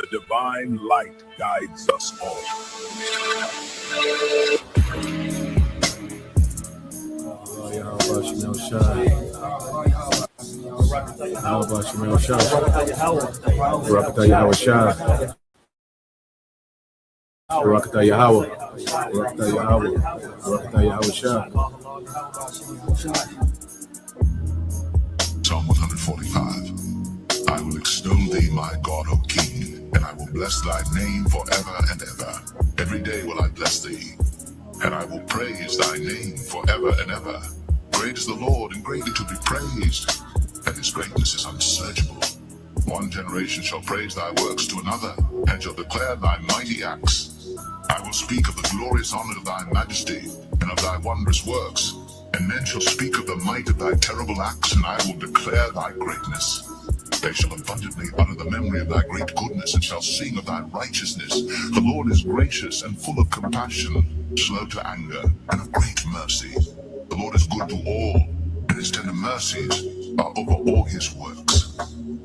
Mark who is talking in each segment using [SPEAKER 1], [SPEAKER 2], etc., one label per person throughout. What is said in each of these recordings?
[SPEAKER 1] The divine light guides us all.
[SPEAKER 2] How about Shemel Shai? How about Shemel Shai? Barakatah Yahweh Shai. Barakatah Yahweh. Barakatah Yahweh. Barakatah Yahweh Shai.
[SPEAKER 3] Psalm 145. I will extol thee, my God, O King, and I will bless thy name forever and ever. Every day will I bless thee, and I will praise thy name forever and ever. Great is the Lord, and greatly to be praised, and his greatness is unsearchable. One generation shall praise thy works to another, and shall declare thy mighty acts. I will speak of the glorious honor of thy majesty, and of thy wondrous works. And men shall speak of the might of thy terrible acts, and I will declare thy greatness. They shall abundantly utter the memory of thy great goodness, and shall sing of thy righteousness. The Lord is gracious and full of compassion, slow to anger, and of great mercy. The Lord is good to all, and his tender mercies are over all his works.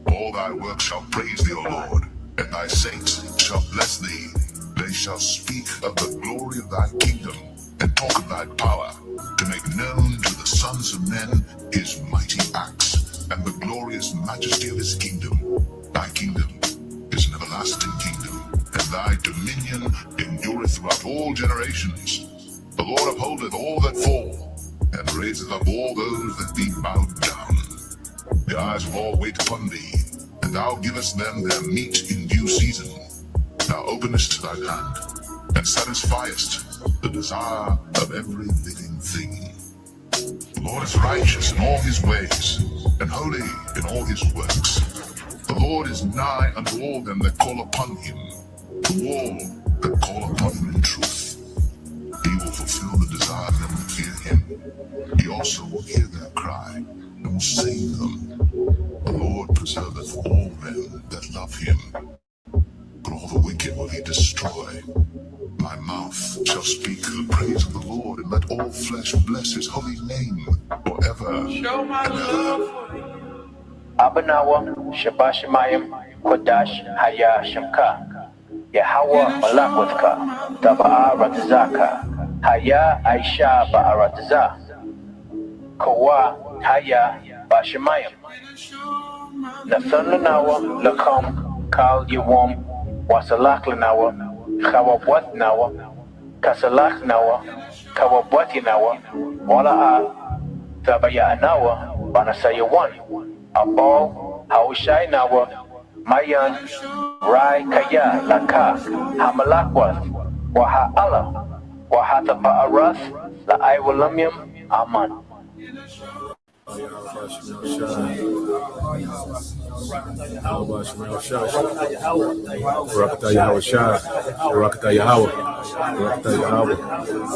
[SPEAKER 3] All thy works shall praise thee, O Lord, and thy saints shall bless thee. They shall speak of the glory of thy kingdom, and talk of thy power, to make known to the sons of men his mighty acts, and the glorious majesty of his kingdom. Thy kingdom is an everlasting kingdom, and thy dominion endureth throughout all generations. The Lord upholdeth all that fall, and raiseth up all those that be bowed down. The eyes of all wait upon thee, and thou givest them their meat in due season. Thou openest thine hand, and satisfiest the desire of every living thing. The Lord is righteous in all his ways, and holy in all his works. The Lord is nigh unto all them that call upon him, to all that call upon him in truth. He will fulfill the desire of them that fear him. He also will hear their cry, and will save them. The Lord preserveth all them that love him, but all the wicked will he destroy. My mouth shall speak the praise of the Lord, and let all flesh bless his holy name forever. Show my love for thee.
[SPEAKER 4] Abanawa, Shabashimayim, Kodash, Haya, Shamka, Yahweh, Malakwithka, Taba'a Ratazaka, Haya, Aisha, Ba'arataza, Kawa, Haya, Bashimayim, Nathananawa, Lakam, Kal Yawam, Wasalaklanawa, Kawabwat Nawa, Kasalak Nawa, Kawabwati Nawa, Wala'a, Tabaya Nawa, Banasayawan, Abo, Haushai Nawa, Mayan, Rai Kaya, Laka, Hamalakwath, Waha Allah, Wahata Ba'arath, La Iwalamium, Aman.
[SPEAKER 2] How about Shemel Shai? Barakatah Yahweh Shai. Barakatah Yahweh. Barakatah Yahweh.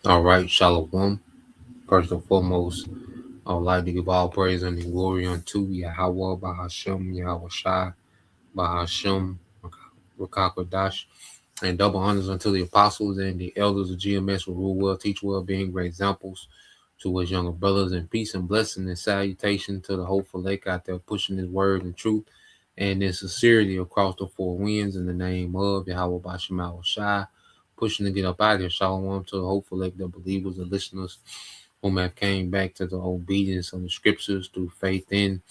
[SPEAKER 5] All right, Shalom. First and foremost, I would like to give all praise and glory unto Yahweh, Bahashem, Yahweh Shai, Bahashem, Rakakwadash, and double honors unto the apostles and the elders of GMS who rule well, teach well, being great examples to his younger brothers, and peace and blessing and salutation to the hopeful lake out there pushing his word and truth and in sincerity across the four winds in the name of Yahweh Bashem Yahweh Shai, pushing to get up out of here. Shalom to the hopeful lake, the believers and listeners whom have came back to the obedience of the scriptures through faith in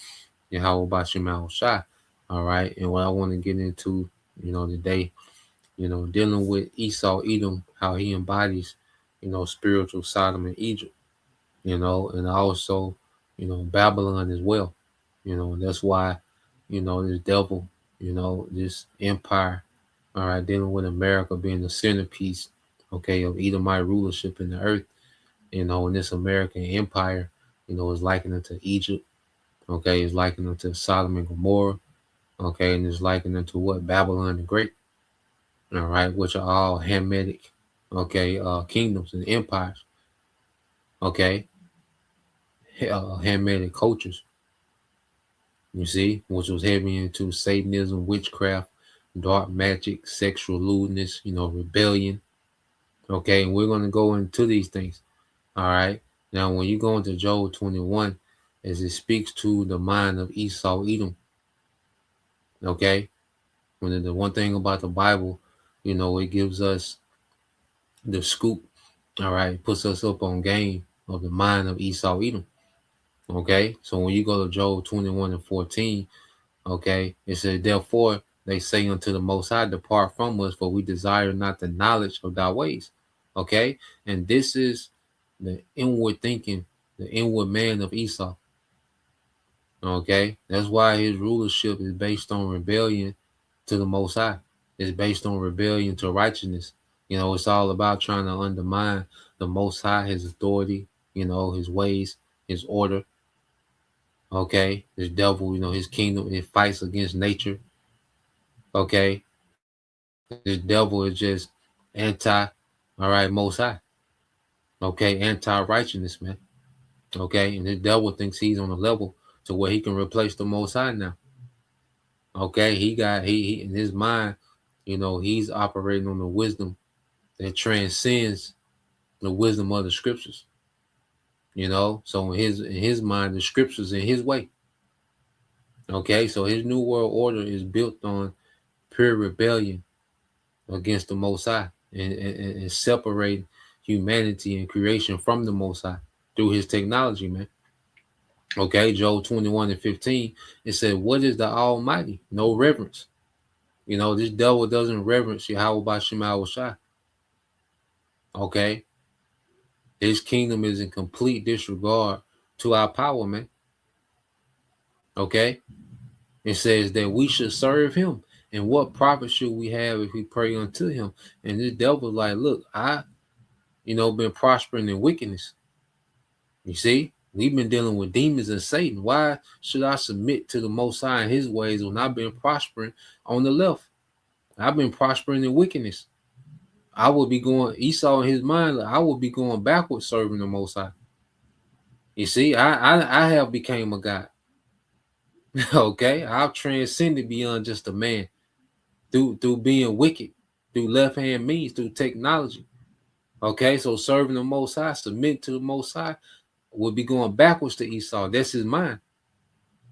[SPEAKER 5] Yahweh Bashem Yahweh Shai. All right, and what I want to get into, today, dealing with Esau, Edom, how he embodies, spiritual Sodom and Egypt, and also, Babylon as well. That's why, this devil, this empire, all right, dealing with America being the centerpiece, okay, of Edomite rulership in the earth, and this American empire, is likened to Egypt, okay, is likened to Sodom and Gomorrah, okay, and is likened to what? Babylon the Great, all right, which are all Hamitic, okay, kingdoms and empires, okay, handmade cultures, you see, which was heavy into Satanism, witchcraft, dark magic, sexual lewdness, rebellion. Okay, and we're going to go into these things. All right. Now, when you go into Job 21, as it speaks to the mind of Esau, Edom, okay, when the one thing about the Bible, it gives us the scoop. All right, puts us up on game of the mind of Esau, Edom. Okay, so when you go to Job 21 and 14, okay, it says, therefore they say unto the Most High, depart from us, for we desire not the knowledge of thy ways. Okay, and this is the inward thinking, the inward man of Esau. Okay, that's why his rulership is based on rebellion to the Most High. It's based on rebellion to righteousness. It's all about trying to undermine the Most High, his authority, his ways, his order. Okay, this devil, his kingdom, it fights against nature. Okay, this devil is just anti, all right, Most High. Okay, anti-righteousness, man. Okay, and this devil thinks he's on a level to where he can replace the Most High now. Okay, he in his mind, he's operating on the wisdom that transcends the wisdom of the scriptures. So in his mind, the scriptures in his way. Okay, so his new world order is built on pure rebellion against the Most High and separating humanity and creation from the Most High through his technology, man. Okay, Job 21 and 15, it said, what is the Almighty? No reverence. This devil doesn't reverence Yahweh Bashim Shai. Okay, his kingdom is in complete disregard to our power, man. Okay, it says that we should serve him. And what profit should we have if we pray unto him? And this devil like, look, I, been prospering in wickedness. You see, we've been dealing with demons and Satan. Why should I submit to the Most High and his ways when I've been prospering on the left? I've been prospering in wickedness. I would be going, Esau in his mind, I would be going backwards serving the Most High. You see, I have became a God. Okay, I've transcended beyond just a man through being wicked, through left hand means, through technology. Okay, so serving the Most High, submit to the Most High, would be going backwards to Esau. That's his mind.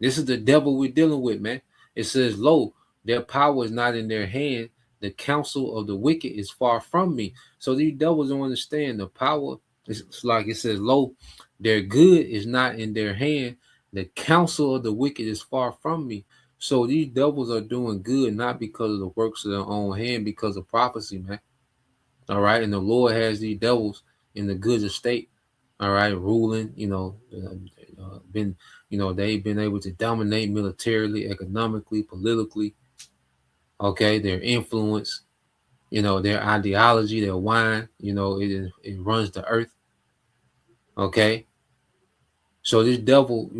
[SPEAKER 5] This is the devil we're dealing with, man. It says, lo, their power is not in their hand. The counsel of the wicked is far from me. So these devils don't understand the power. It's like it says, lo, their good is not in their hand. The counsel of the wicked is far from me. So these devils are doing good, not because of the works of their own hand, because of prophecy, man. All right. And the Lord has these devils in the good estate. All right. Ruling, been, they've been able to dominate militarily, economically, politically. Okay. Their influence, their ideology, their wine, it runs the earth. Okay. So this devil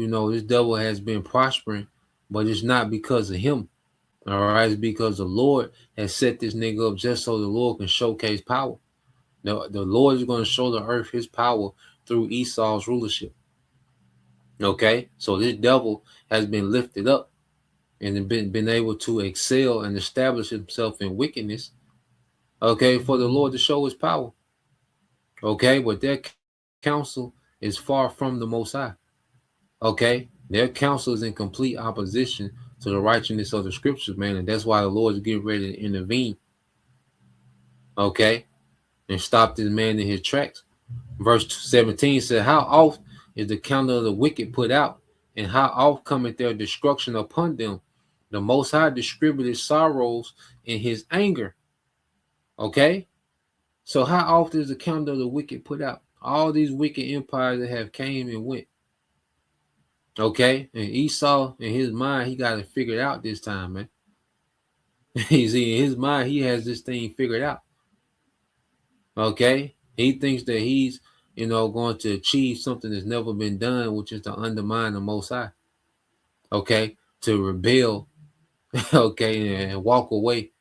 [SPEAKER 5] has been prospering, but it's not because of him. All right. It's because the Lord has set this nigga up just so the Lord can showcase power. Now, the Lord is going to show the earth his power through Esau's rulership. Okay. So this devil has been lifted up and been able to excel and establish himself in wickedness. Okay. For the Lord to show his power. Okay. But their counsel is far from the Most High. Okay. Their counsel is in complete opposition to the righteousness of the scriptures, man. And that's why the Lord is getting ready to intervene. Okay. And stop this man in his tracks. Verse 17 said, how oft is the counter of the wicked put out, and how oft cometh their destruction upon them? The Most High distributed sorrows in his anger. Okay. So how often is the counter of the wicked put out? All these wicked empires that have came and went. Okay. And Esau, in his mind, he got it figured out this time, man. You see, in his mind, he has this thing figured out. Okay. He thinks that he's, going to achieve something that's never been done, which is to undermine the Most High. Okay. To rebel. Okay. And walk away,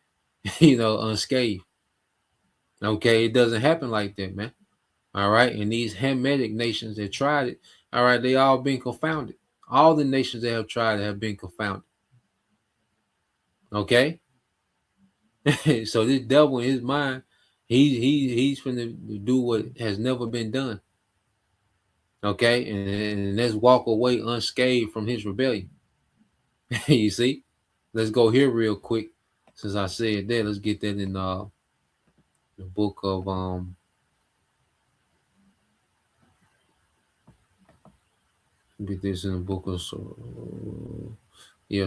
[SPEAKER 5] unscathed. Okay. It doesn't happen like that, man. All right. And these Hamitic nations that tried it, all right, they all been confounded. All the nations that have tried it have been confounded. Okay. So this devil in his mind, he's finna do what has never been done. Okay, and let's walk away unscathed from his rebellion. You see, let's go here real quick. Since I said that, let's get that in the book of get this in the book of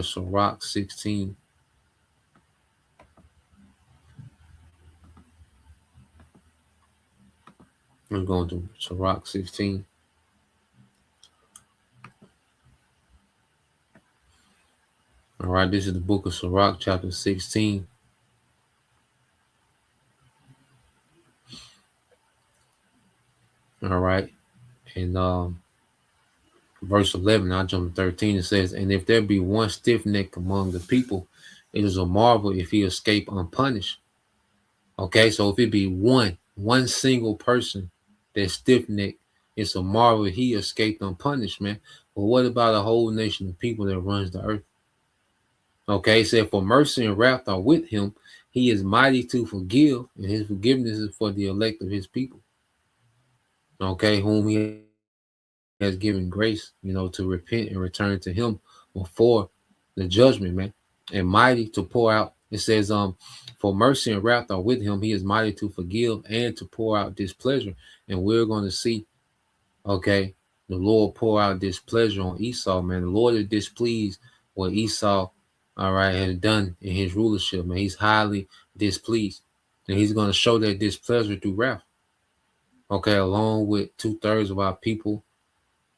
[SPEAKER 5] Sirach 16. We're going to Sirach 16. All right, this is the book of Sirach, chapter 16. All right, and verse 11, I jump to 13. It says, "And if there be one stiff neck among the people, it is a marvel if he escape unpunished." Okay, so if it be one single person that's stiff necked, it's a marvel he escaped unpunished, man. But what about a whole nation of people that runs the earth? Okay, it said, "For mercy and wrath are with him. He is mighty to forgive, and his forgiveness is for the elect of his people." Okay, whom he has given grace, to repent and return to him before the judgment, man. And mighty to pour out. It says, for mercy and wrath are with him. He is mighty to forgive and to pour out displeasure. And we're going to see, okay, the Lord pour out displeasure on Esau, man. The Lord is displeased what Esau, all right, has done in his rulership, man. He's highly displeased. And he's going to show that displeasure through wrath. Okay, along with 2/3 of our people,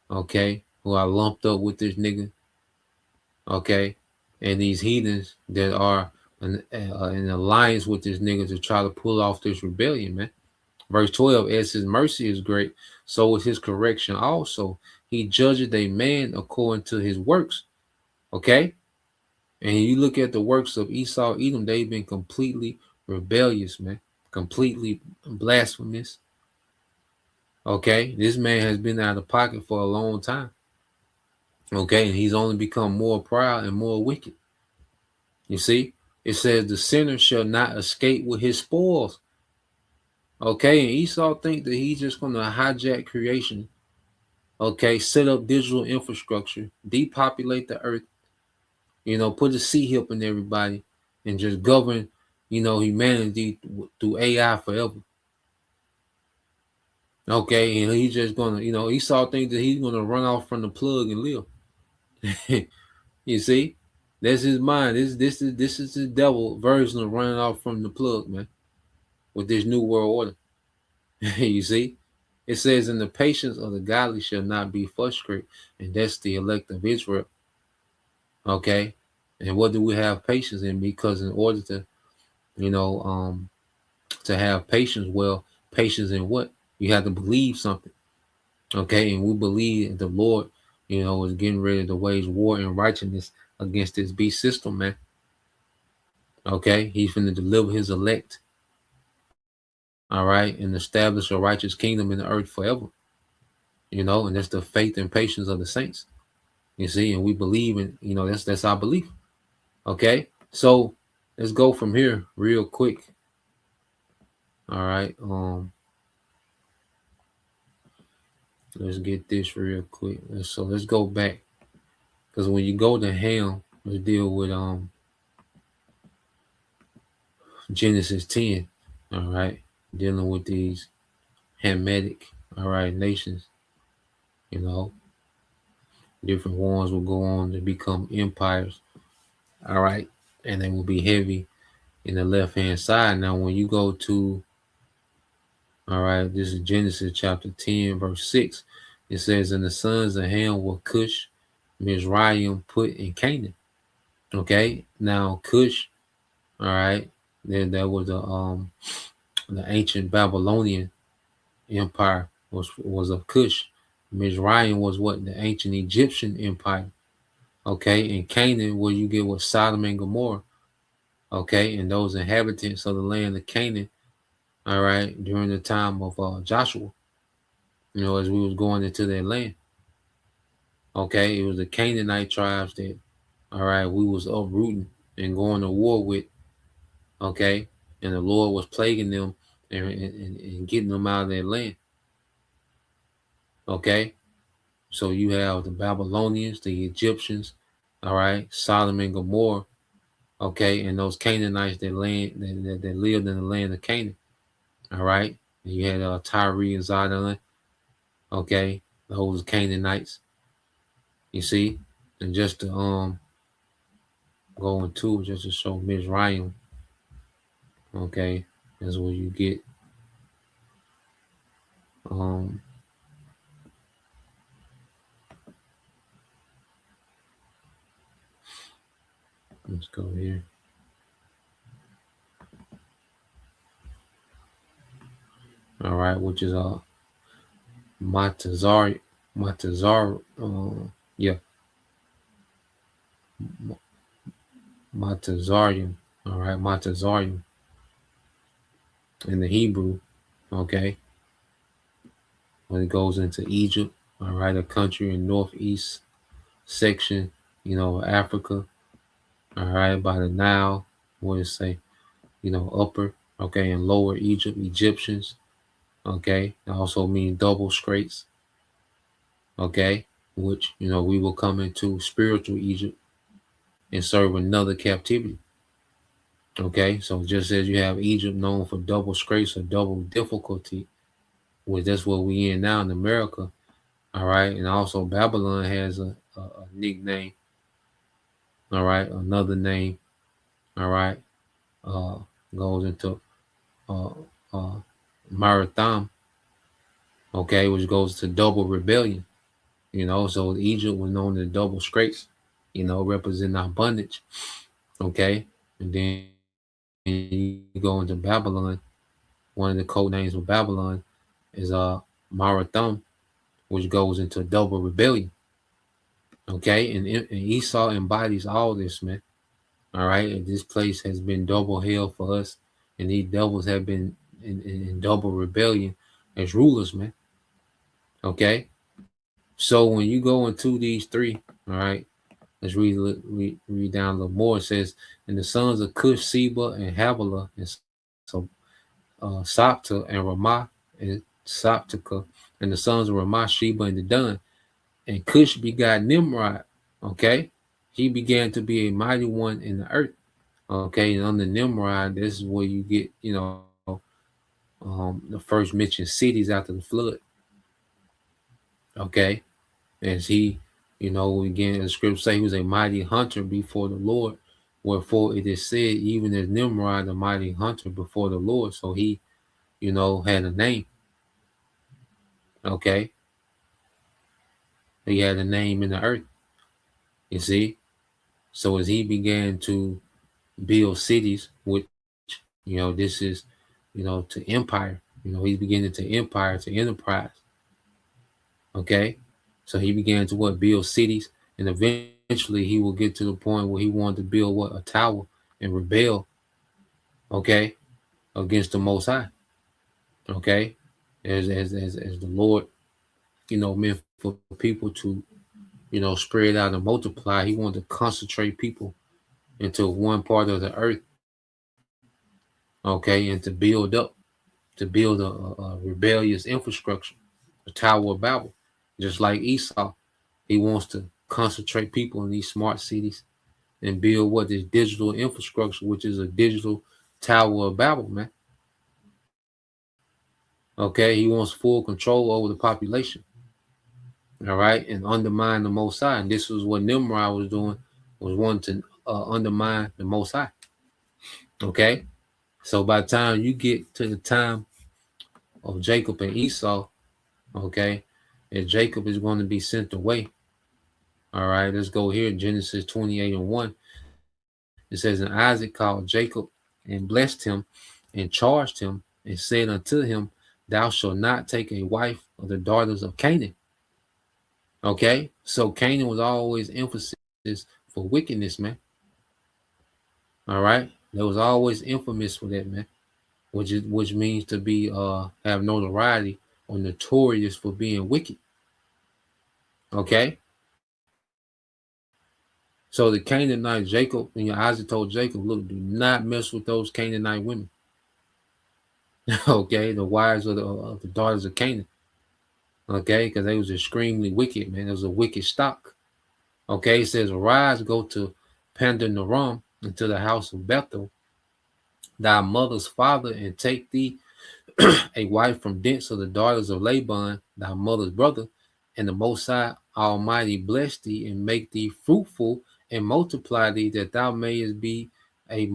[SPEAKER 5] okay, who are lumped up with this nigga, okay, and these heathens that are in alliance with this nigga to try to pull off this rebellion, man. Verse 12, as his mercy is great, so is his correction also. He judgeth a man according to his works, okay? And you look at the works of Esau, Edom, they've been completely rebellious, man, completely blasphemous. Okay, this man has been out of pocket for a long time. Okay, and he's only become more proud and more wicked. You see, it says the sinner shall not escape with his spoils. Okay, and Esau think that he's just going to hijack creation. Okay, set up digital infrastructure, depopulate the earth, put a sea hip in everybody, and just govern, humanity through AI forever. Okay, and he's just gonna, Esau thinks that he's gonna run off from the plug and live. You see, that's his mind. This is the devil version of running off from the plug, man, with this new world order. You see, it says, "And the patience of the godly shall not be frustrated," and that's the elect of Israel. Okay, and what do we have patience in? Because in order to, to have patience, well, patience in what? You have to believe something. Okay, and we believe the Lord, is getting ready to wage war and righteousness against this beast system, man. Okay, he's going to deliver his elect, all right, and establish a righteous kingdom in the earth forever. And that's the faith and patience of the saints. You see, and we believe in, that's our belief. Okay, so let's go from here real quick. All right, let's get this real quick. So let's go back, because when you go to Ham, let's deal with Genesis 10. All right, dealing with these Hamitic, all right, nations. Different ones will go on to become empires. All right, and they will be heavy in the left hand side. Now, when you go to, all right, this is Genesis chapter 10, verse 6. It says, "And the sons of Ham were Cush, Mizraim, Put, and Canaan." Okay, now Cush, all right, then that was the ancient Babylonian empire was of Cush. Mizraim was what? The ancient Egyptian empire. Okay, and Canaan, where you get what? Sodom and Gomorrah. Okay, and those inhabitants of the land of Canaan, all right, during the time of Joshua. as we was going into their land. Okay, it was the Canaanite tribes that, all right, we was uprooting and going to war with. Okay, and the Lord was plaguing them and getting them out of their land. Okay, so you have the Babylonians, the Egyptians, all right, Sodom and Gomorrah. Okay, and those Canaanites that lived in the land of Canaan. All right, and you had Tyre and Zidon. Okay, those Canaanites. You see, and just to go into just to show Mizraim. Okay, is where you get um let's go here. All right, which is Matazar Matazar yeah, Matazarium. All right, Matazarium in the Hebrew. Okay, when it goes into Egypt. All right, a country in northeast section, Africa. All right, by the Nile. What does it say? Upper. Okay, and lower Egypt, Egyptians. Okay, it also means double straits. Okay, which we will come into spiritual Egypt and serve another captivity. Okay, so just as you have Egypt known for double straits or double difficulty, which that's what we in now in America. All right, and also Babylon has a nickname. All right, another name. All right, uh, goes into uh, uh, Marathon. Okay, which goes to double rebellion. So Egypt was known as double straits. Representing our bondage. Okay, and then you go into Babylon. One of the code names for Babylon is Marathon, which goes into double rebellion. Okay, and Esau embodies all this, man. All right, and this place has been double hell for us, and these devils have been in double rebellion as rulers, man. Okay, so when you go into these three, all right, let's read down a little more. It says, and the sons of Cush, Seba, and Havilah, and so Sapta and Ramah and Saptica, and the sons of Ramah, Sheba, and Dedan. And Cush begot Nimrod. Okay, he began to be a mighty one in the earth. Okay, and under Nimrod, this is where you get, the first mentioned cities after the flood. Okay, as he, again, the scripture say he was a mighty hunter before the Lord. Wherefore it is said, even as Nimrod, a mighty hunter before the Lord. So he, had a name. Okay, he had a name in the earth. You see, so as he began to build cities, which this is, to empire. He's beginning to empire to enterprise. Okay, so he began to build cities, and eventually he will get to the point where he wanted to build a tower and rebel. Okay, against the Most High. Okay, as the Lord, meant for people to, spread out and multiply. He wanted to concentrate people into one part of the earth. Okay, and to build a rebellious infrastructure, a Tower of Babel, just like Esau. He wants to concentrate people in these smart cities and build this digital infrastructure, which is a digital Tower of Babel, man. Okay, he wants full control over the population. All right, and undermine the Most High. And this was what Nimrod was doing, was wanting to undermine the Most High. Okay, so by the time you get to the time of Jacob and Esau, okay, and Jacob is going to be sent away. All right, let's go here. Genesis 28:1. It says, and Isaac called Jacob and blessed him and charged him and said unto him, thou shalt not take a wife of the daughters of Canaan. Okay, so Canaan was always emphasis for wickedness, man. All right, there was always infamous for that, man, which means to be have notoriety are notorious for being wicked. Okay? So the Canaanite Jacob, and Isaac told Jacob, look, do not mess with those Canaanite women. Okay, the wives of the daughters of Canaan. Okay, because they was extremely wicked, man. It was a wicked stock. Okay, it says, arise, go to Pandanaram, into the house of Bethel, thy mother's father, and take thee a wife from thence of the daughters of Laban, thy mother's brother, and the Most High Almighty bless thee and make thee fruitful and multiply thee, that thou mayest be a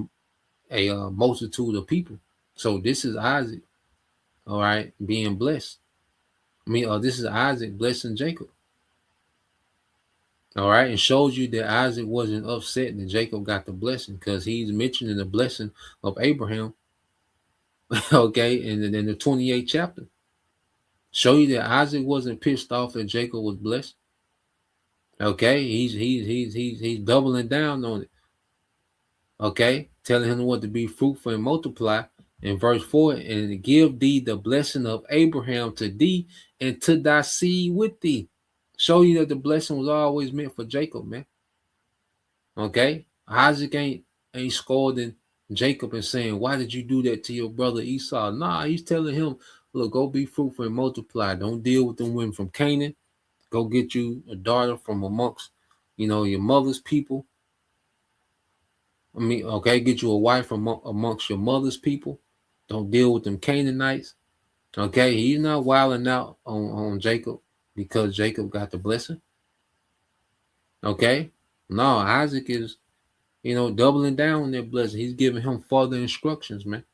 [SPEAKER 5] multitude of people. So this is Isaac, all right, being blessed. This is Isaac blessing Jacob. All right, and shows you that Isaac wasn't upset that Jacob got the blessing, because he's mentioning the blessing of Abraham. Okay, and then in the 28th chapter, show you that Isaac wasn't pissed off that Jacob was blessed. Okay, he's doubling down on it. Okay, telling him what to be fruitful and multiply. In verse 4, and give thee the blessing of Abraham to thee and to thy seed with thee. Show you that the blessing was always meant for Jacob, man. Okay, Isaac ain't scolding Jacob and saying, why did you do that to your brother Esau? Nah, he's telling him, look, go be fruitful and multiply. Don't deal with them women from Canaan. Go get you a daughter from amongst, your mother's people. Okay, get you a wife from amongst your mother's people. Don't deal with them Canaanites. Okay, he's not wilding out on Jacob because Jacob got the blessing. Okay, no, Isaac is, doubling down on that blessing. He's giving him further instructions, man.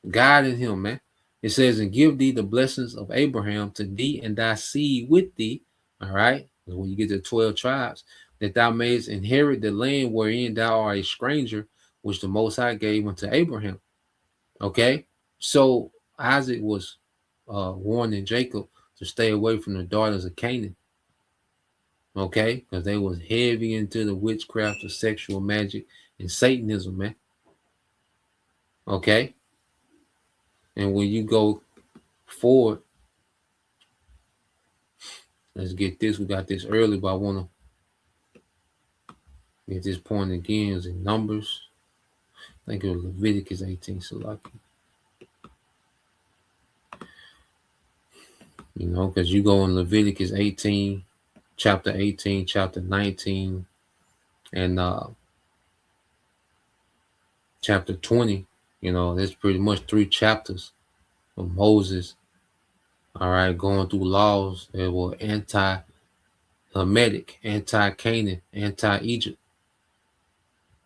[SPEAKER 5] Guiding him, man. It says, and give thee the blessings of Abraham to thee and thy seed with thee. All right, when you get to 12 tribes, that thou mayest inherit the land wherein thou art a stranger, which the Most High gave unto Abraham. Okay, so Isaac was warning Jacob to stay away from the daughters of Canaan. Okay, because they was heavy into the witchcraft of sexual magic and Satanism, man. Okay, and when you go forward, let's get this. We got this early, but I want to get this point again. Is in Numbers. I think it was Leviticus 18. So lucky. Because you go in Leviticus 18, chapter 18, chapter 19, and chapter 20. There's pretty much 3 chapters of Moses. All right, going through laws that were anti-Hamitic, anti-Canaan, anti-Egypt.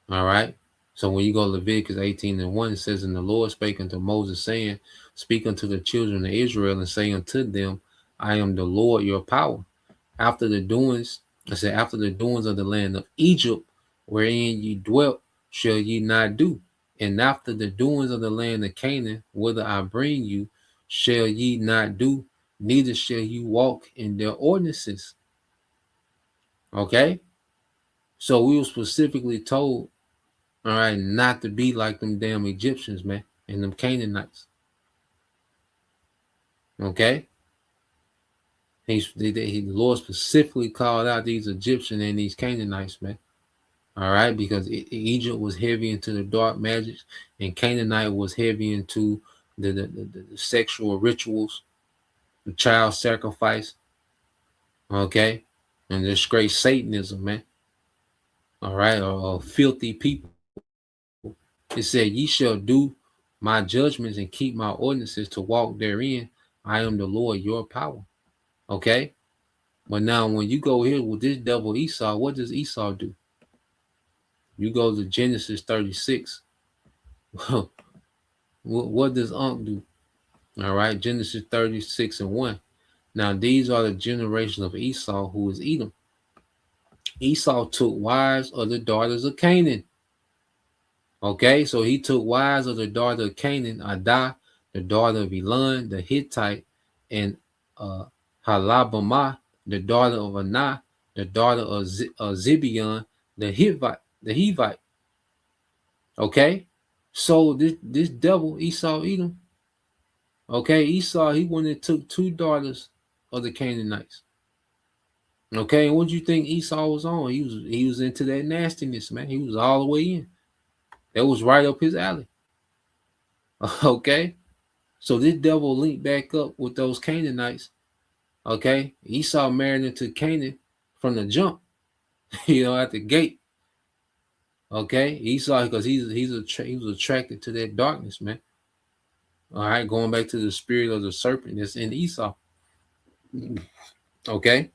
[SPEAKER 5] All right. So when you go to Leviticus 18:1, it says, and the Lord spake unto Moses, saying, speak unto the children of Israel and say unto them, I am the Lord your power. After the doings of the land of Egypt, wherein ye dwelt, shall ye not do. And after the doings of the land of Canaan, whither I bring you, shall ye not do, neither shall you walk in their ordinances. Okay? So we were specifically told, all right, not to be like them damn Egyptians, man, and them Canaanites. Okay? The Lord specifically called out these Egyptians and these Canaanites, man. All right, because Egypt was heavy into the dark magics, and Canaanite was heavy into the sexual rituals, the child sacrifice. Okay, and this great Satanism, man. All right, or filthy people. It said, ye shall do my judgments and keep my ordinances to walk therein. I am the Lord, your power. Okay, but now when you go here with this devil Esau, what does Esau do? You go to Genesis 36. What does Unc do? All right, Genesis 36:1. Now these are the generations of Esau, who is Edom. Esau took wives of the daughters of Canaan. Okay, so he took wives of the daughter of Canaan, Adah, the daughter of Elon, the Hittite, and Halabamah, the daughter of Anah, the daughter of Zibeon, the Hivite. Okay, so this devil Esau Edom, Okay, Esau, he went and took two daughters of the Canaanites. Okay, and what do you think Esau was on? He was into that nastiness, man. He was all the way in. That was right up his alley. Okay, so this devil linked back up with those Canaanites. Okay, Esau married into Canaan from the jump, at the gate. Okay, Esau, because he was attracted to that darkness, man. All right, going back to the spirit of the serpent that's in Esau. Okay,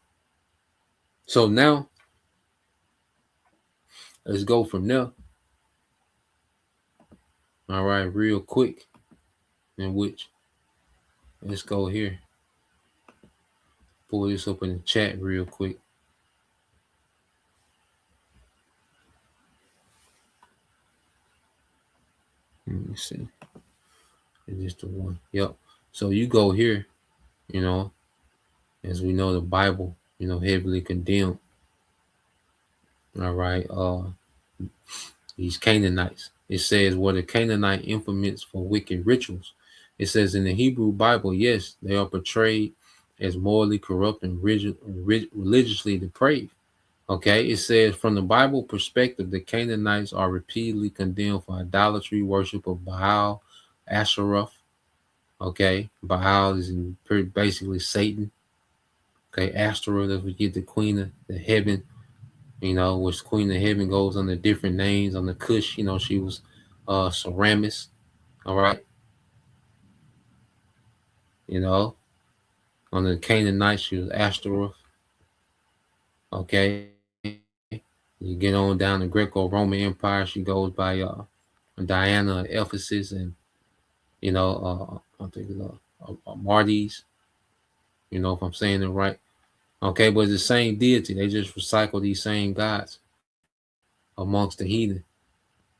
[SPEAKER 5] so now let's go from there. All right, real quick. In which let's go here. Pull this up in the chat real quick. Let me see. Is this the one? Yep. So you go here, you know, as we know the Bible, heavily condemned. All right. These Canaanites. It says were the Canaanite infamous for wicked rituals. It says in the Hebrew Bible, yes, they are portrayed as morally corrupt and religiously depraved. Okay, it says from the Bible perspective, the Canaanites are repeatedly condemned for idolatry, worship of Baal, Asheroth. Okay, Baal is basically Satan. Okay, Ashtoreth, as we get the queen of the heaven, which queen of heaven goes under different names. On the Cush, she was Ceramis. All right, on the Canaanites, she was Ashtoreth. Okay, you get on down the Greco-Roman Empire, she goes by Diana of Ephesus, and I think Martes. If I'm saying it right. Okay, but it's the same deity. They just recycle these same gods amongst the heathen.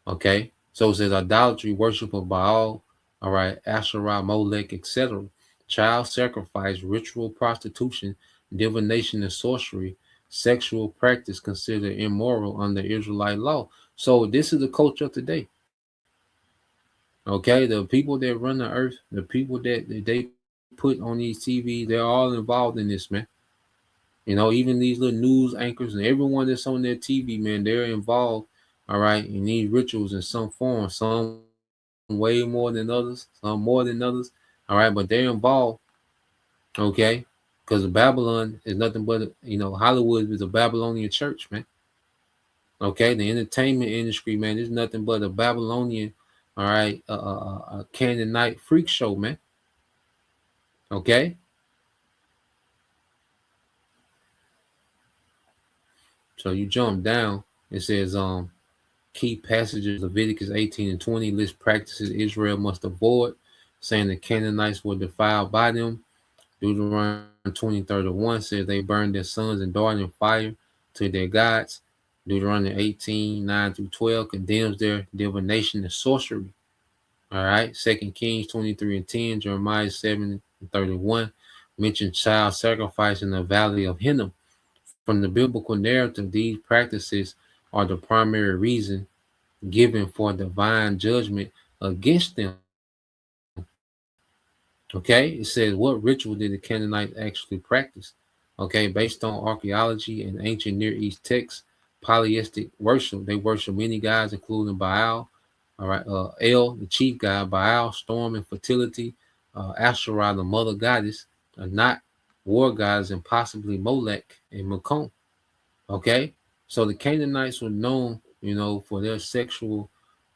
[SPEAKER 5] Okay, so it says idolatry, worship of Baal, all right, Asherah, Molech, etc. Child sacrifice, ritual prostitution, divination and sorcery, sexual practice considered immoral under Israelite law. So this is the culture of today. Okay, the people that run the earth, the people that they put on these TVs, they're all involved in this, man. Even these little news anchors and everyone that's on their TV, man, they're involved, all right, in these rituals in some form. Some way more than others, some more than others, all right, but they're involved, okay? Because Babylon is nothing but, Hollywood is a Babylonian church, man. Okay, the entertainment industry, man, is nothing but a Babylonian, all right, a Canaanite freak show, man. Okay, so you jump down. It says, key passages Leviticus 18 and 20 list practices Israel must avoid, saying the Canaanites were defiled by them. Deuteronomy 20:31 says they burned their sons and daughters in fire to their gods. Deuteronomy 18:9-12 condemns their divination and sorcery. All right. 2 Kings 23 and 10, Jeremiah 7:31 mention child sacrifice in the valley of Hinnom. From the biblical narrative, these practices are the primary reason given for divine judgment against them. Okay, it says what ritual did the Canaanites actually practice? Okay, based on archaeology and ancient Near East texts, polytheistic worship. They worship many gods, including Baal. All right, El, the chief god, Baal, storm and fertility, Asherah, the mother goddess, not war gods, and possibly Molech and Macon. Okay, so the Canaanites were known, for their sexual,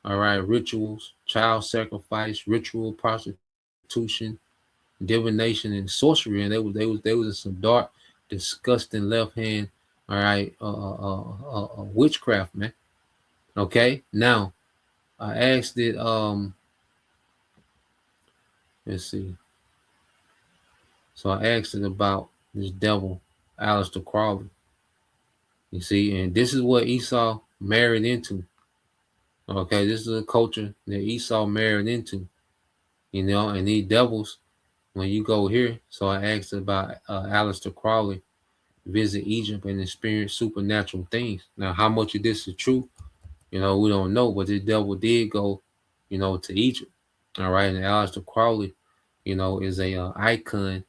[SPEAKER 5] all right, rituals, child sacrifice, ritual prostitution, divination, and sorcery, and they was in some dark, disgusting left hand, all right, witchcraft, man. Okay, now I asked it. Let's see. So I asked it about this devil, Aleister Crowley. You see, and this is what Esau married into. Okay, this is a culture that Esau married into. And these devils, when you go here, so I asked about Aleister Crowley visit Egypt and experience supernatural things. Now, how much of this is true, we don't know, but the devil did go, to Egypt. All right, and Aleister Crowley, is a icon,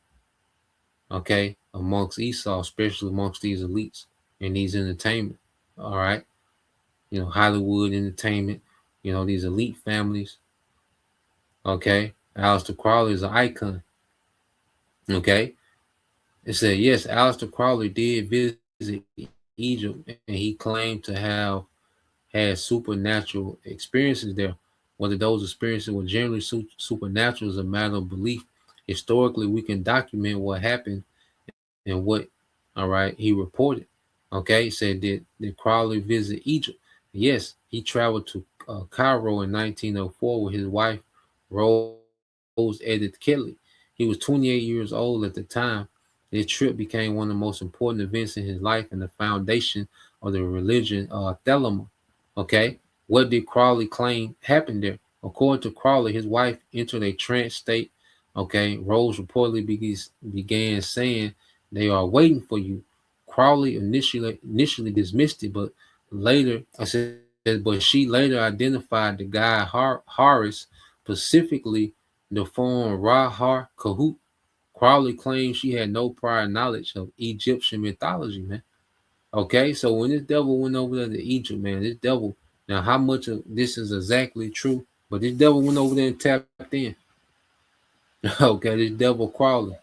[SPEAKER 5] okay, amongst Esau, especially amongst these elites and these entertainment. All right, Hollywood entertainment, these elite families. Okay, Aleister Crowley is an icon. Okay, it said yes, Aleister Crowley did visit Egypt, and he claimed to have had supernatural experiences there. Whether those experiences were generally supernatural is a matter of belief. Historically, we can document what happened and what, all right, he reported. Okay, he said did Crowley visit Egypt? Yes, he traveled to Cairo in 1904 with his wife Rose Edith Kelly. He was 28 years old at the time. This trip became one of the most important events in his life and the foundation of the religion Thelema. Okay, what did Crowley claim happened there? According to Crowley, his wife entered a trance state. Okay, Rose reportedly began saying, "They are waiting for you." Crowley initially dismissed it, but later I said, but she later identified the guy Horus, specifically the form Ra Har Kahut. Crowley claimed she had no prior knowledge of Egyptian mythology, man. Okay, so when this devil went over there to Egypt, man, this devil, now how much of this is exactly true, but this devil went over there and tapped in. Okay, this devil Crowley.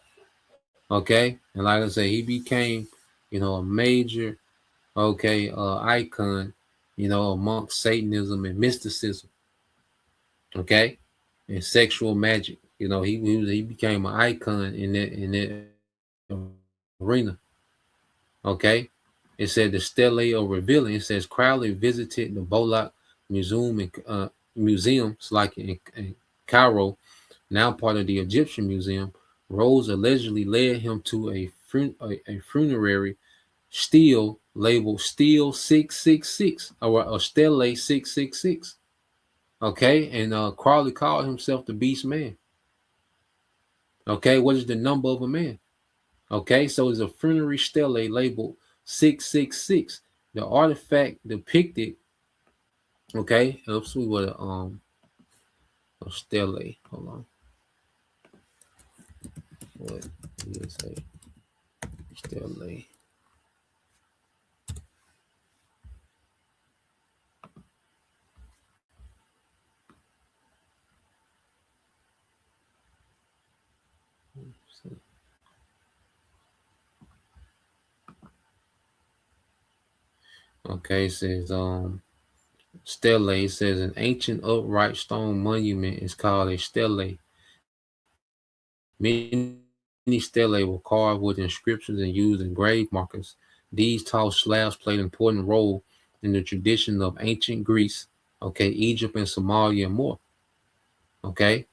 [SPEAKER 5] Okay, and like I said, he became, a major, okay, icon, amongst Satanism and mysticism. Okay, and sexual magic. He became an icon in that arena. Okay, it said the stele of revealing. It says Crowley visited the Bolak Museum in museums like in Cairo, now part of the Egyptian Museum. Rose allegedly led him to a funerary stele labeled Stele 666 or a Stele 666. Okay, and Crowley called himself the Beast Man. Okay, what is the number of a man? Okay, so it's a funerary stele labeled 666. The artifact depicted, okay, let's see what a stele. Hold on. What is a stele? Okay, it says stele. It says an ancient upright stone monument is called a stele. Many stelae were carved with inscriptions and used engraved markers. These tall slabs played an important role in the tradition of ancient Greece, okay, Egypt and Somalia and more. Okay,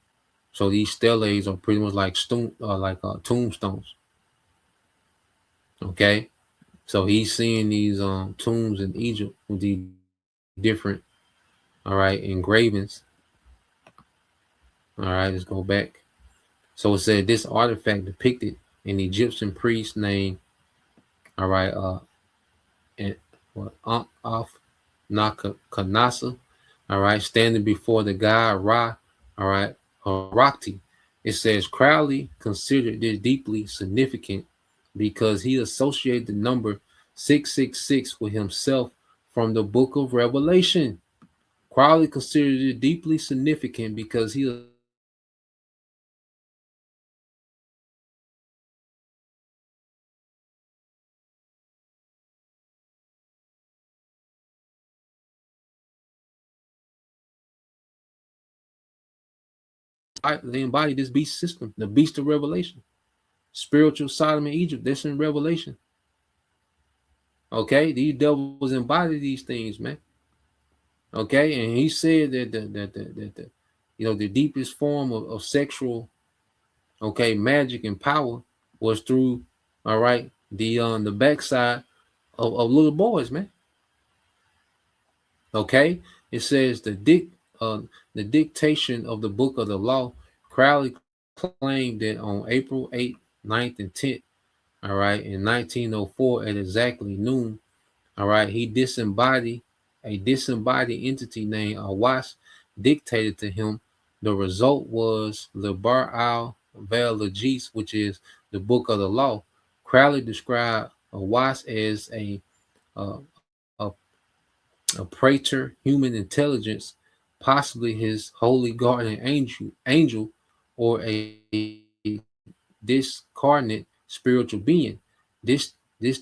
[SPEAKER 5] so these steles are pretty much like tombstones. Okay, so he's seeing these tombs in Egypt with these different, all right, engravings. All right, let's go back. So it said this artifact depicted an Egyptian priest named, all right, and what off Kanasa, all right, standing before the god Ra, all right, Harakti. It says Crowley considered this deeply significant because he associated the number 666 with himself from the book of Revelation. Crowley considered it deeply significant because he associated the number 666 with himself from the book of Revelation. They embody this beast system, the beast of Revelation. Spiritual Sodom and Egypt, that's in Revelation. Okay, these devils embody these things, man. Okay, and he said that the deepest form of sexual, okay, magic and power was through, all right, the backside of little boys, man. Okay, it says the dictation of the book of the law. Crowley claimed that on April 8th, 9th, and 10th, all right, in 1904 at exactly noon, all right, he disembodied entity named Awas dictated to him. The result was Liber al Velagese, which is the book of the law, Crowley described a wasp as a, a, a praetor human intelligence, possibly his holy guardian angel, or a discarnate spiritual being. This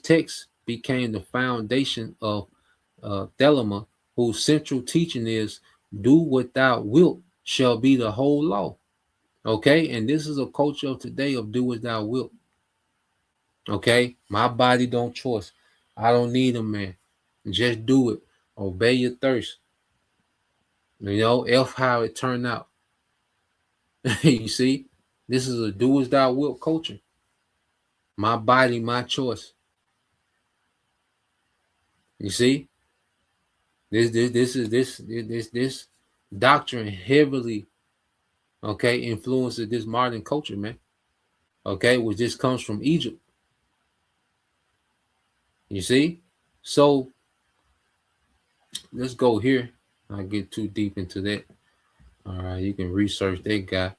[SPEAKER 5] text became the foundation of Thelema, whose central teaching is "Do what thou wilt shall be the whole law." Okay, and this is a culture of today of "Do as thou wilt." Okay, my body don't choice. I don't need a man. Just do it. Obey your thirst. You know, F how it turned out. You see, this is a "Do as thou wilt" culture. My body, my choice. You see, this doctrine heavily, okay, influences this modern culture, man. Okay, which this comes from Egypt. You see, so let's go here. I'll get too deep into that. All right, you can research that guy.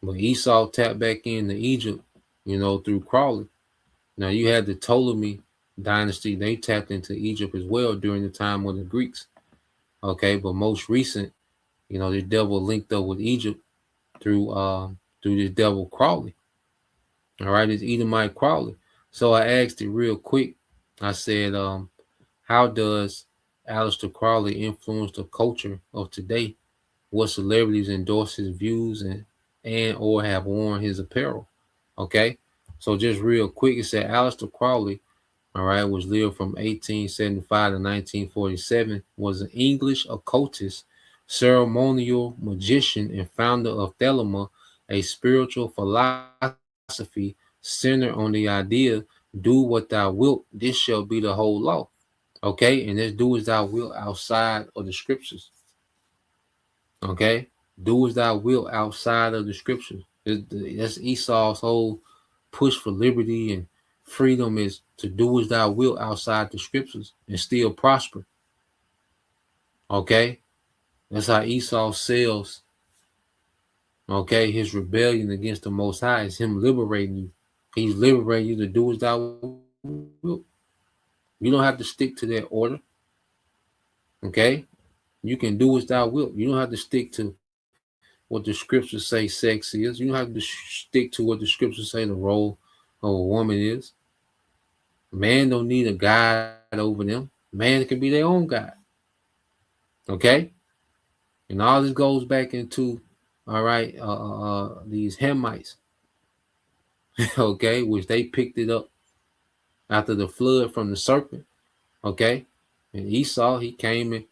[SPEAKER 5] But Esau tapped back into Egypt, you know, through Crawley. Now you had the Ptolemy dynasty; they tapped into Egypt as well during the time of the Greeks. Okay, but most recent, you know, the devil linked up with Egypt through this devil Crawley. All right, it's Edomite Crawley. So I asked it real quick. I said, how does Aleister Crowley influence the culture of today? What celebrities endorse his views and or have worn his apparel? Okay, so just real quick, it said Aleister Crowley, all right, was lived from 1875 to 1947, was an English occultist, ceremonial magician, and founder of Thelema, a spiritual philosophy centered on the idea, do what thou wilt, this shall be the whole law. Okay, and let's do as thou wilt outside of the scriptures. Okay, do as thou wilt outside of the scriptures. That's Esau's whole push for liberty and freedom, is to do as thou wilt outside the scriptures and still prosper. Okay, that's how Esau sells. Okay, his rebellion against the Most High is him liberating you. He's liberating you to do as thou wilt. You don't have to stick to that order. Okay, you can do as thou wilt. You don't have to stick to what the scriptures say sex is. You don't have to stick to what the scriptures say the role of a woman is. Man don't need a guide over them. Man can be their own God. Okay, and all this goes back into, all right, these Hamites. Okay, which they picked it up after the flood from the serpent. Okay, and Esau, he came and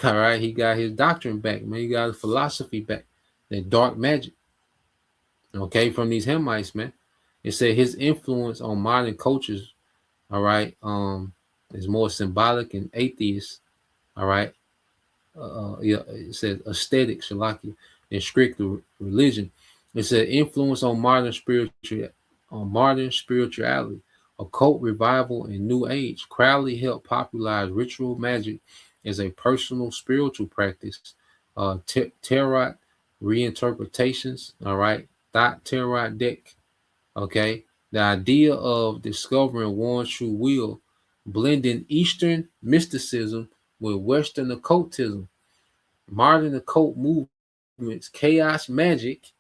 [SPEAKER 5] all right, he got his doctrine back, man. He got his philosophy back, that dark magic. Okay, from these Hamites, man. It said his influence on modern cultures, all right, is more symbolic and atheist, all right. Yeah, it says aesthetic, shalaki, and strict religion. It said influence on modern spirituality, occult revival, and New Age. Crowley helped popularize ritual magic as a personal spiritual practice. Tarot reinterpretations, all right, thought tarot deck. Okay, the idea of discovering one's true will, blending Eastern mysticism with Western occultism, modern occult movements, chaos magic,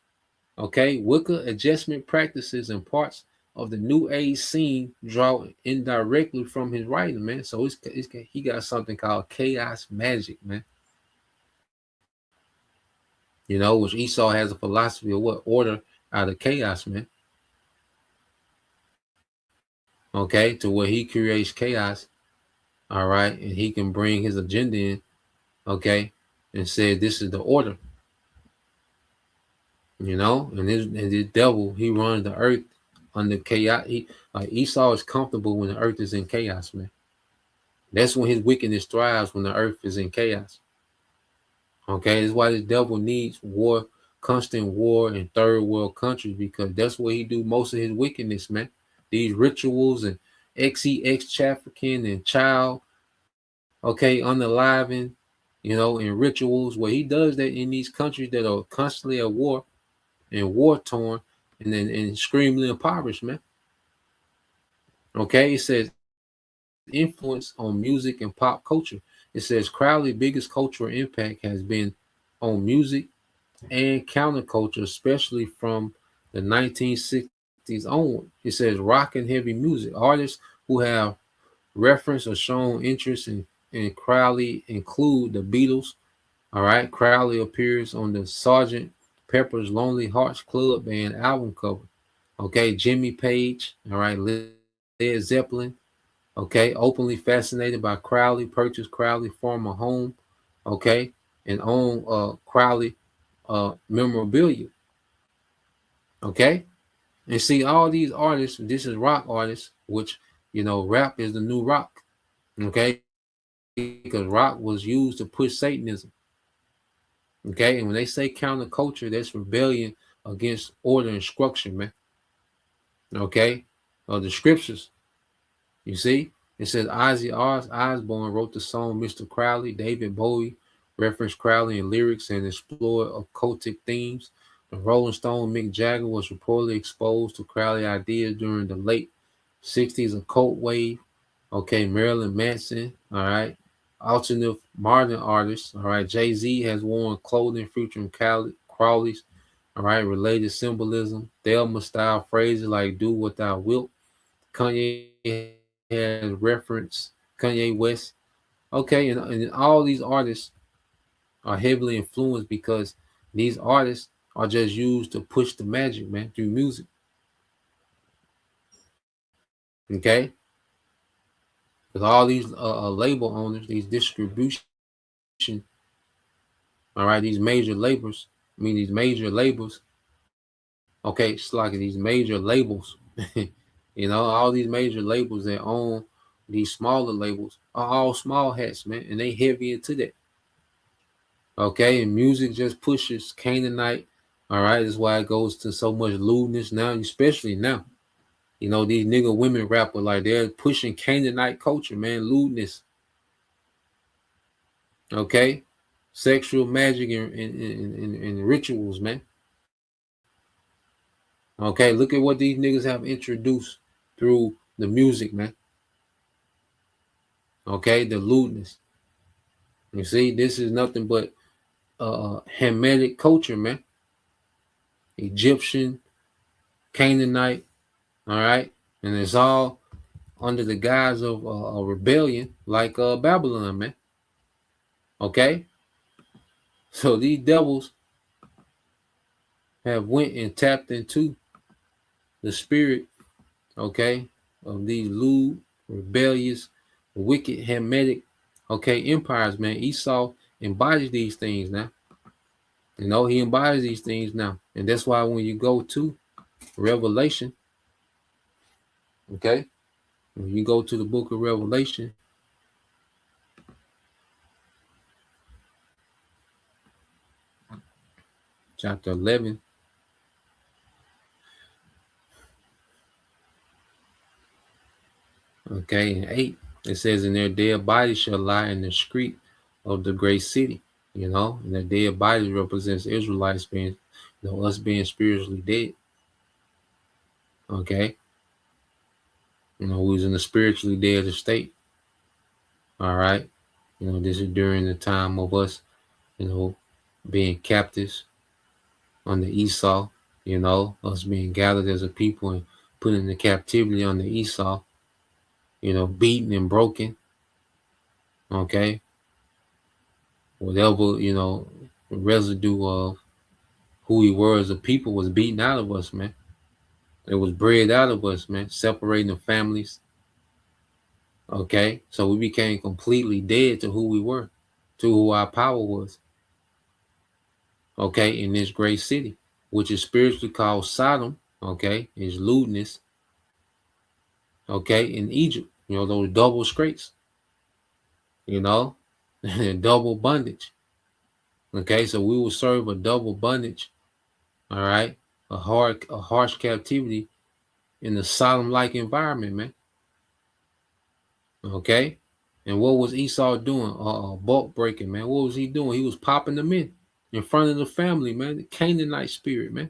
[SPEAKER 5] okay, Wicca adjustment practices, and parts of the New Age scene draw indirectly from his writing, man. So he got something called chaos magic, man. You know, which Esau has a philosophy of what order out of chaos, man. Okay, to where he creates chaos, all right, and he can bring his agenda in, okay, and say this is the order. You know, and this devil, he runs the earth under chaos. Like Esau is comfortable when the earth is in chaos, man. That's when his wickedness thrives, when the earth is in chaos. Okay, that's why the devil needs war, constant war in third world countries, because that's where he do most of his wickedness, man. These rituals and XEX trafficking and child, okay, unaliving, you know, and rituals where he does that in these countries that are constantly at war and war torn. and then extremely impoverished, man. Okay, it says influence on music and pop culture. It says Crowley's biggest cultural impact has been on music and counterculture, especially from the 1960s onward. It says rock and heavy music. Artists who have referenced or shown interest in Crowley include the Beatles. All right, Crowley appears on the Sgt. Pepper's Lonely Hearts Club Band album cover. Okay, Jimmy Page. All right, Led Zeppelin. Okay, openly fascinated by Crowley, purchased Crowley former home. Okay, and own Crowley memorabilia. Okay, and see all these artists. This is rock artists, which rap is the new rock. Okay, because rock was used to push Satanism. Okay, and when they say counterculture, that's rebellion against order and structure, man. Okay, the scriptures. You see, it says Ozzy Osbourne wrote the song "Mr. Crowley." David Bowie referenced Crowley in lyrics and explored occultic themes. The Rolling Stone Mick Jagger was reportedly exposed to Crowley ideas during the late '60s occult wave. Okay, Marilyn Manson. All right, alternative modern artists. All right, Jay-Z has worn clothing featuring Crowley's. All right, related symbolism. Thelma style phrases like "Do what thou wilt." Kanye has reference Kanye West. Okay, and all these artists are heavily influenced because these artists are just used to push the magic, man, through music. Okay, because all these label owners, these distribution, all right, these major labels, these major labels. Okay, it's like these major labels. All these major labels that own these smaller labels are all small hats, man, and they heavy into that. Okay, and music just pushes Canaanite. All right, that's why it goes to so much lewdness now, especially now. These nigga women rapper like they're pushing Canaanite culture, man, lewdness. Okay, sexual magic and rituals, man. Okay, look at what these niggas have introduced through the music, man. Okay, the lewdness. You see, this is nothing but Hamitic culture, man. Egyptian, Canaanite, all right, and it's all under the guise of a rebellion, like Babylon, man. Okay, so these devils have went and tapped into the spirit, okay, of these lewd, rebellious, wicked, Hamitic, okay, empires, man. Esau embodies these things now. He embodies these things now, and that's why when you go to Revelation, okay, when you go to the book of Revelation, chapter 11, okay, and 8, it says, "And their dead bodies shall lie in the street of the great city." And the dead bodies represents Israelites being, us being spiritually dead. Okay, who's in the spiritually dead state. All right, this is during the time of us, being captives on the Esau. Us being gathered as a people and put into captivity on the Esau. Beaten and broken. Okay, whatever residue of who we were as a people was beaten out of us, man. It was bred out of us, man, separating the families. Okay, so we became completely dead to who we were, to who our power was. Okay, in this great city, which is spiritually called Sodom. Okay, is lewdness. Okay, in Egypt, those double scrapes. You know, double bondage. Okay, so we will serve a double bondage. All right, a harsh captivity in a Sodom-like environment, man. Okay, and what was Esau doing? Bulk breaking, man. What was he doing? He was popping them in front of the family, man. The Canaanite spirit, man.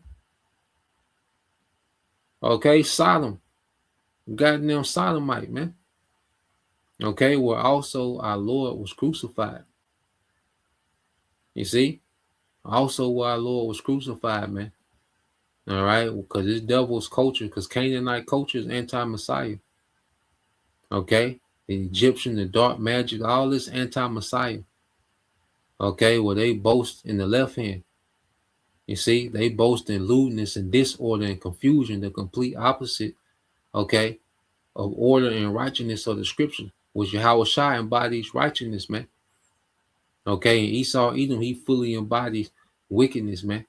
[SPEAKER 5] Okay, Sodom, goddamn Sodomite, man. Okay, where also our Lord was crucified. You see, also where our Lord was crucified, man. All right, because this devil's culture, because Canaanite culture is anti-Messiah. Okay, the Egyptian, the dark magic, all this anti-Messiah. Okay, where they boast in the left hand. You see, they boast in lewdness and disorder and confusion, the complete opposite, okay, of order and righteousness of the scripture, which Yahweh Shai embodies righteousness, man. Okay, and Esau, Edom, he fully embodies wickedness, man.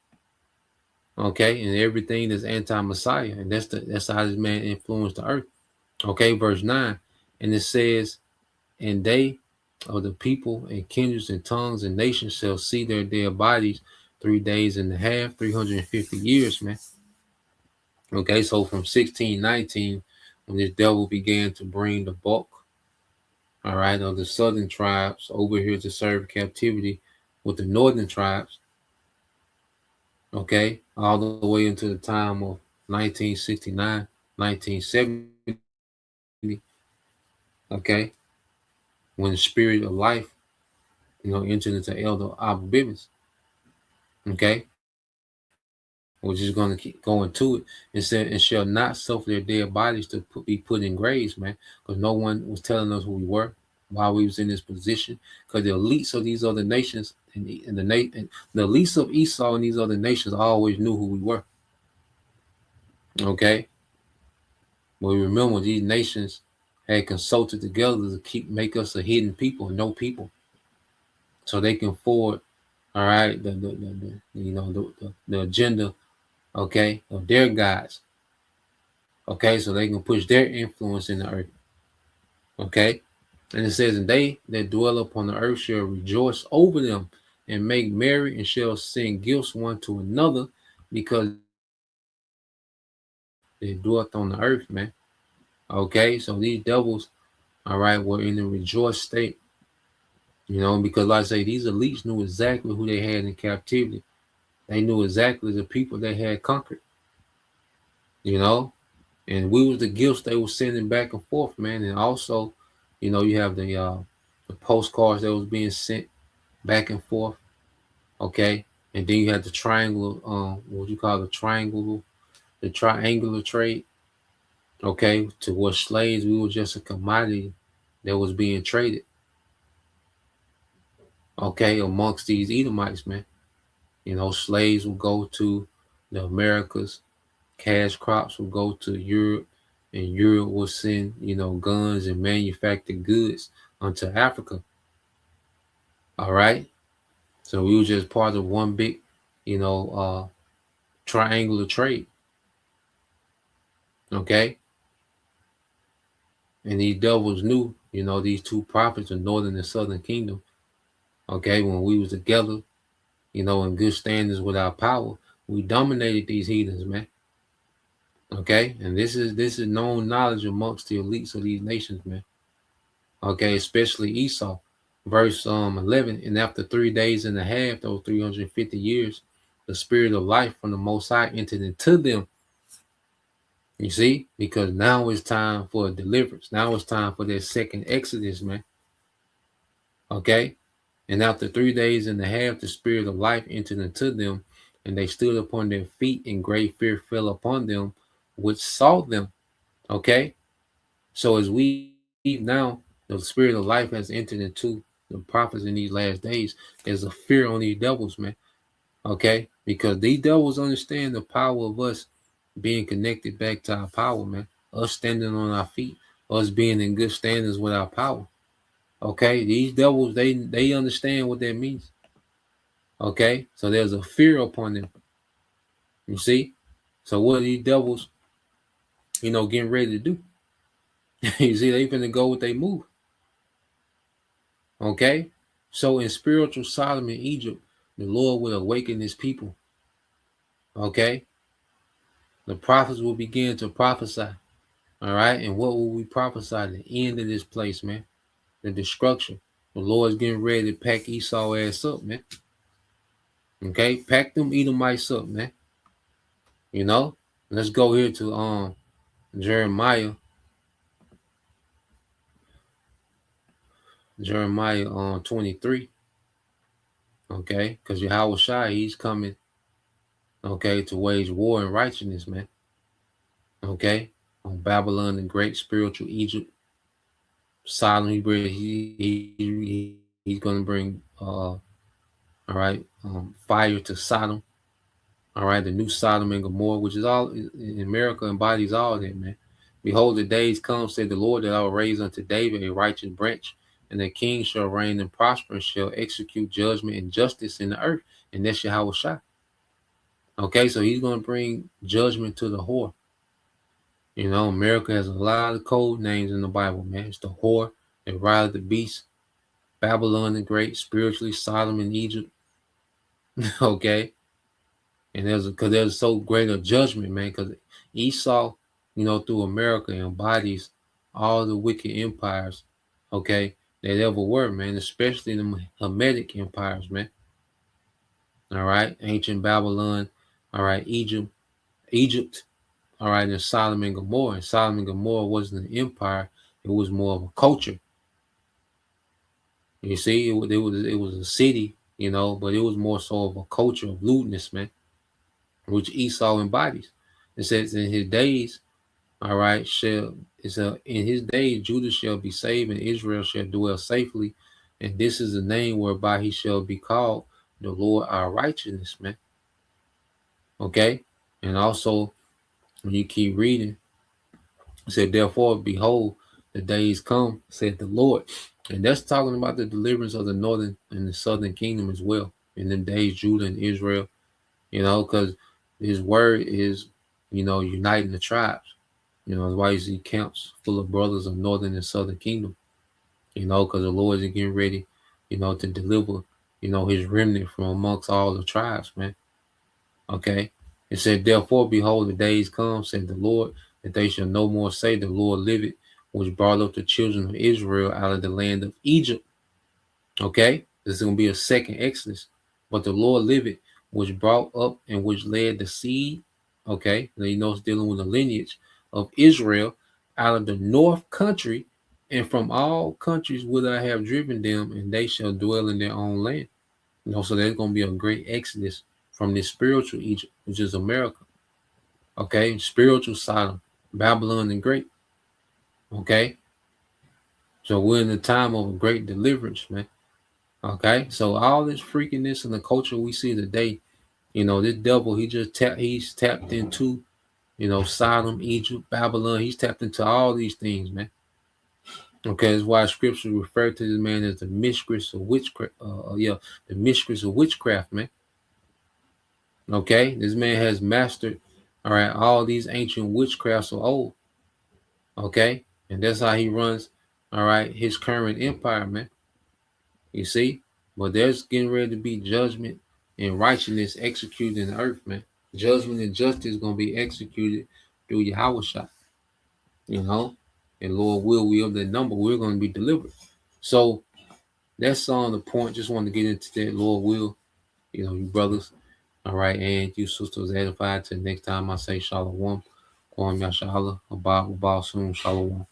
[SPEAKER 5] Okay, and everything that's anti-Messiah, and that's how this man influenced the earth. Okay, verse 9, and it says, and they of the people and kindreds and tongues and nations shall see their dead bodies 3 days and a half, 350 years, man. Okay, so from 1619, when this devil began to bring the bulk, all right, of the southern tribes over here to serve captivity with the northern tribes, okay, all the way into the time of 1969, 1970, okay, when the spirit of life, entered into Elder Abba Bivens, okay, we're just going to keep going to it and said, and shall not suffer their dead bodies to be put in graves, man, because no one was telling us who we were while we was in this position, because the elites of these other nations and the elites of Esau and these other nations always knew who we were, okay, but remember these nations had consulted together to make us a hidden people, no people, so they can forward, all right, the agenda, okay, of their gods. Okay, so they can push their influence in the earth. Okay, and it says, and they that dwell upon the earth shall rejoice over them and make merry and shall sing gifts one to another because they dwelt on the earth, man. Okay, so these devils, all right, were in a rejoiced state, because like I say, these elites knew exactly who they had in captivity. They knew exactly the people they had conquered, you know, and we was the gifts they were sending back and forth, man. And also, you have the postcards that was being sent back and forth, okay. And then you had the triangle, what you call the triangular trade, okay, to where slaves, we were just a commodity that was being traded, okay, amongst these Edomites, man. Slaves would go to the Americas, cash crops would go to Europe, and Europe will send, guns and manufactured goods onto Africa. All right. So we were just part of one big, you know, uh, triangular trade. Okay. And these devils knew, these two prophets, the northern and southern kingdom. Okay. When we was together, in good standings with our power, we dominated these heathens, man. Okay. And this is known knowledge amongst the elites of these nations, man. Okay, especially Esau. Verse 11, and after 3 days and a half, those 350 years, the spirit of life from the Most High entered into them. You see, because now it's time for deliverance. Now it's time for their second exodus, man. Okay, and after 3 days and a half, the spirit of life entered into them, and they stood upon their feet, and great fear fell upon them, which saw them. Okay, so as we now, the spirit of life has entered into the prophets in these last days. There's a fear on these devils, man. Okay, because these devils understand the power of us being connected back to our power, man. Us standing on our feet, us being in good standings with our power. Okay, these devils, they understand what that means. Okay, so there's a fear upon them. You see, so what are these devils, getting ready to do? You see, they finna go with they move. Okay, so in spiritual Sodom in Egypt, the Lord will awaken his people. Okay, the prophets will begin to prophesy. All right, and what will we prophesy? The end of this place, man. The destruction. The Lord's getting ready to pack Esau ass up, man. Okay, pack them Edomites up, man. You know, Let's go here to Jeremiah. Jeremiah 23. Okay, because Yahweh Shai, he's coming, okay, to wage war and righteousness, man. Okay, on Babylon the great, spiritual Egypt, Sodom, he's going to bring all right, fire to Sodom. All right, the new Sodom and Gomorrah, which is all in America, embodies all that, man. Behold, the days come, said the Lord, that I will raise unto David a righteous branch, and the king shall reign and prosper, and shall execute judgment and justice in the earth. And that's Yahweh Shai. Okay, so he's going to bring judgment to the whore. You know, America has a lot of code names in the Bible, man. It's the whore, the ride of the beast, Babylon the Great, spiritually Sodom and Egypt. Okay, and there's so great a judgment, man. Because Esau, you know, through America embodies all the wicked empires, okay, that ever were, man. Especially the Hamitic empires, man. All right, ancient Babylon, all right, Egypt. All right, and Sodom and Gomorrah. And Sodom and Gomorrah wasn't an empire; it was more of a culture. You see, it was a city, you know, but it was more so of a culture of lewdness, man, which Esau embodies. It says, "In his days, all right, in his days Judah shall be saved, and Israel shall dwell safely, and this is the name whereby he shall be called, the Lord our righteousness, man." Okay, and also when you keep reading. It said, therefore, behold, the days come, said the Lord. And that's talking about the deliverance of the northern and the southern kingdom as well. In them days, Judah and Israel, you know, because his word is, you know, uniting the tribes. You know, that's why you see camps full of brothers of northern and southern kingdom, you know, because the Lord is getting ready, you know, to deliver, you know, his remnant from amongst all the tribes, man. Okay. It said, therefore, behold, the days come, said the Lord, that they shall no more say, the Lord liveth, which brought up the children of Israel out of the land of Egypt. Okay. This is going to be a second Exodus. But the Lord liveth, which brought up and which led the seed. Okay. Now you know it's dealing with the lineage of Israel out of the north country and from all countries whither I have driven them, and they shall dwell in their own land. You know, so there's going to be a great exodus from this spiritual Egypt, which is America. Okay, spiritual Sodom, Babylon the Great. Okay, so we're in the time of a great deliverance, man. Okay, so all this freakiness in the culture we see today, you know, this devil, he's tapped into, you know, Sodom, Egypt, Babylon. He's tapped into all these things, man. Okay, that's why scripture referred to this man as the mistress of witchcraft. The mistress of witchcraft, man. Okay, this man has mastered, all right, all these ancient witchcrafts of old. Okay, and that's how he runs, all right, his current empire, man. You see, but there's getting ready to be judgment and righteousness executed in the earth, man. Judgment and justice gonna be executed through Yahweh Shai, you know, and Lord will we of that number, we're gonna be delivered. So that's on the point. Just wanted to get into that. Lord will, you know, you brothers. All right, and you sisters edified. Till next time, I say shalom. Kwam Yashala. Abba soon. Shalom.